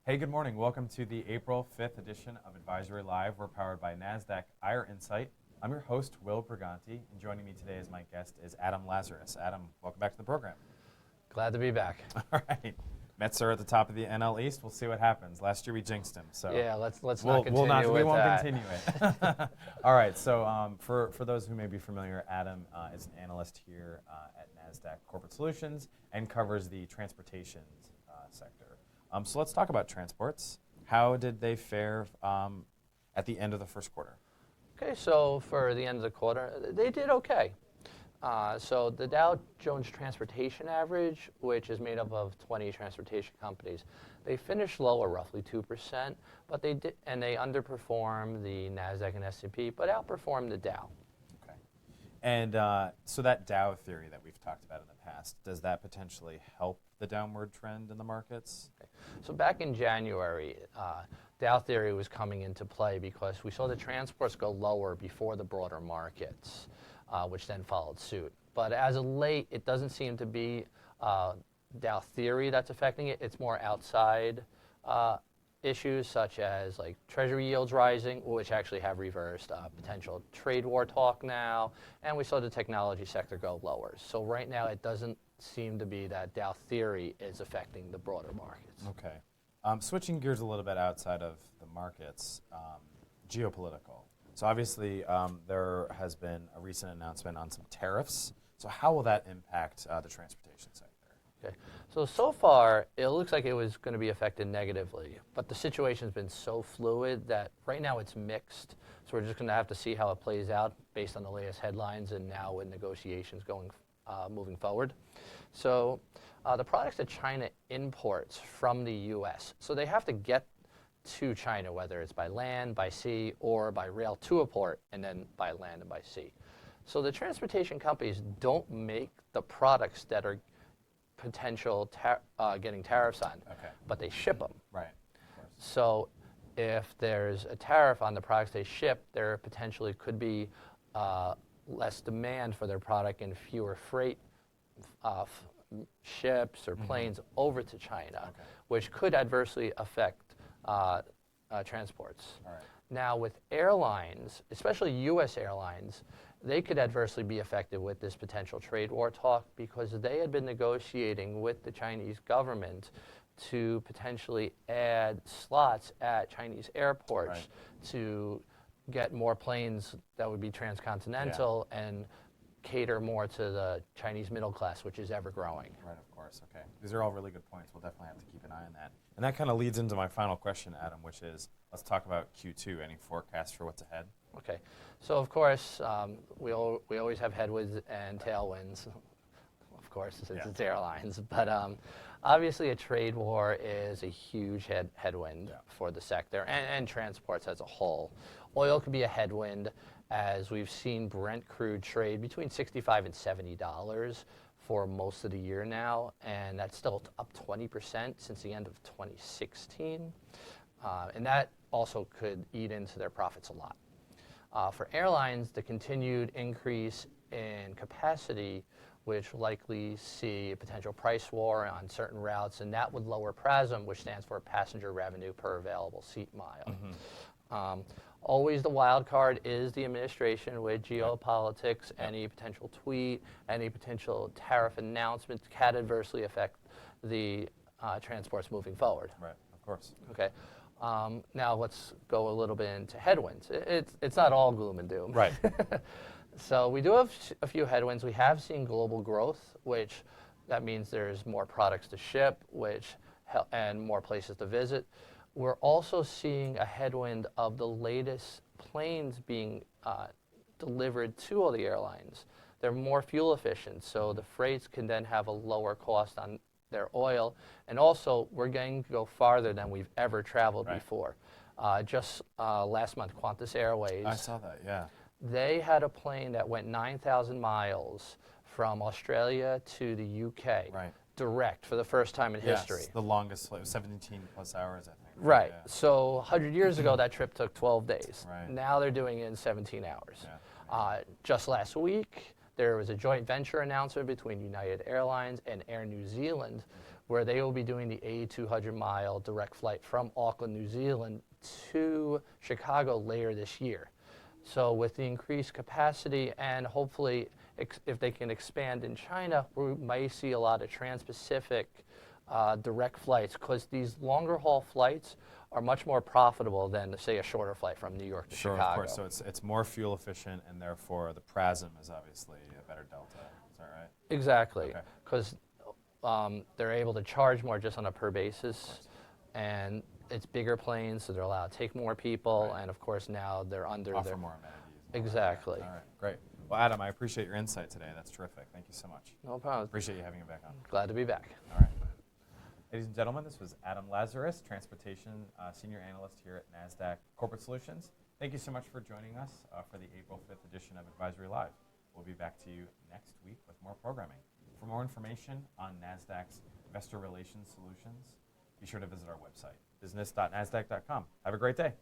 Hey, good morning. Welcome to the April 5th edition of Advisory Live. We're powered by Nasdaq Insight. I'm your host, Will Briganti, and joining me today as my guest is Adam Lazarus. Adam, welcome back to the program. Glad to be back. All right. Mets are at the top of the NL East. We'll see what happens. Last year we jinxed him. So yeah, let's not continue with that. We won't continue it. All right. So for those who may be familiar, Adam is an analyst here at Nasdaq Corporate Solutions and covers the transportation sector. So let's talk about transports. How did they fare at the end of the first quarter? Okay, so for the end of the quarter, they did okay. So the Dow Jones Transportation Average, which is made up of 20 transportation companies, they finished lower, roughly 2%, but they underperformed the Nasdaq and S&P, but outperformed the Dow. Okay, and so that Dow Theory that we've talked about in the past, does that potentially help the downward trend in the markets? Okay. So back in January, Dow Theory was coming into play because we saw the transports go lower before the broader markets, which then followed suit. But as of late, it doesn't seem to be Dow Theory that's affecting it. It's more outside issues such as like Treasury yields rising, which actually have reversed, potential trade war talk now, and we saw the technology sector go lower. So right now, it doesn't seem to be that Dow Theory is affecting the broader markets. Okay. Switching gears a little bit outside of the markets, geopolitical. So obviously, there has been a recent announcement on some tariffs. So how will that impact the transportation sector? Okay. So far, it looks like it was going to be affected negatively, but the situation's been so fluid that right now it's mixed. So we're just going to have to see how it plays out based on the latest headlines and now with negotiations moving forward. So the products that China imports from the U.S., so they have to get to China, whether it's by land, by sea, or by rail to a port, and then by land and by sea. So the transportation companies don't make the products that are potential getting tariffs on, but they ship them. Right. Of course. So if there's a tariff on the products they ship, there potentially could be less demand for their product and fewer freight ships or planes over to China, which could adversely affect transports. All right. Now with airlines, especially U.S. airlines, they could adversely be affected with this potential trade war talk because they had been negotiating with the Chinese government to potentially add slots at Chinese airports to get more planes that would be transcontinental and cater more to the Chinese middle class, which is ever growing. Right, of course. Okay. These are all really good points. We'll definitely have to keep an eye on that. And that kind of leads into my final question, Adam, which is, let's talk about Q2. Any forecasts for what's ahead? Okay. So, of course, we always have headwinds and tailwinds, of course, since it's airlines. But obviously, a trade war is a huge headwind for the sector and transports as a whole. Oil could be a headwind, as we've seen Brent crude trade between $65 and $70 for most of the year now, and that's still up 20% since the end of 2016. And that also could eat into their profits a lot. For airlines, the continued increase in capacity, which will likely see a potential price war on certain routes, and that would lower PRASM, which stands for passenger revenue per available seat mile. Always the wild card is the administration with geopolitics. Any potential tweet, any potential tariff announcement can adversely affect the transports moving forward. Right, of course. Okay. Now let's go a little bit into headwinds. It's not all gloom and doom. Right. So we do have a few headwinds. We have seen global growth, which that means there's more products to ship, and more places to visit. We're also seeing a headwind of the latest planes being delivered to all the airlines. They're more fuel efficient, so the freights can then have a lower cost on their oil. And also, we're going to go farther than we've ever traveled before. Just last month, Qantas Airways. I saw that, yeah. They had a plane that went 9,000 miles from Australia to the UK. Right. Direct for the first time in history. The longest flight, 17 plus hours, I think. Right. Yeah. So 100 years ago, that trip took 12 days. Right. Now they're doing it in 17 hours. Yeah. Just last week, there was a joint venture announcement between United Airlines and Air New Zealand, where they will be doing the 200-mile direct flight from Auckland, New Zealand to Chicago later this year. So with the increased capacity and hopefully if they can expand in China, we might see a lot of trans-Pacific direct flights, because these longer haul flights are much more profitable than, say, a shorter flight from New York to Sure, Chicago. of course. So it's more fuel efficient, and therefore the PRASM is obviously a better delta. Is that right? Exactly, Okay. because they're able to charge more just on a per basis, and it's bigger planes, so they're allowed to take more people, Right. and of course now they're under Offer their... more amenities. and all that. Exactly. All right, great. Well, Adam, I appreciate your insight today. That's terrific. Thank you so much. No problem. Appreciate you having me back on. Glad to be back. All right. Ladies and gentlemen, this was Adam Lazarus, Transportation Senior Analyst here at Nasdaq Corporate Solutions. Thank you so much for joining us for the April 5th edition of Advisory Live. We'll be back to you next week with more programming. For more information on Nasdaq's Investor Relations Solutions, be sure to visit our website, business.nasdaq.com. Have a great day.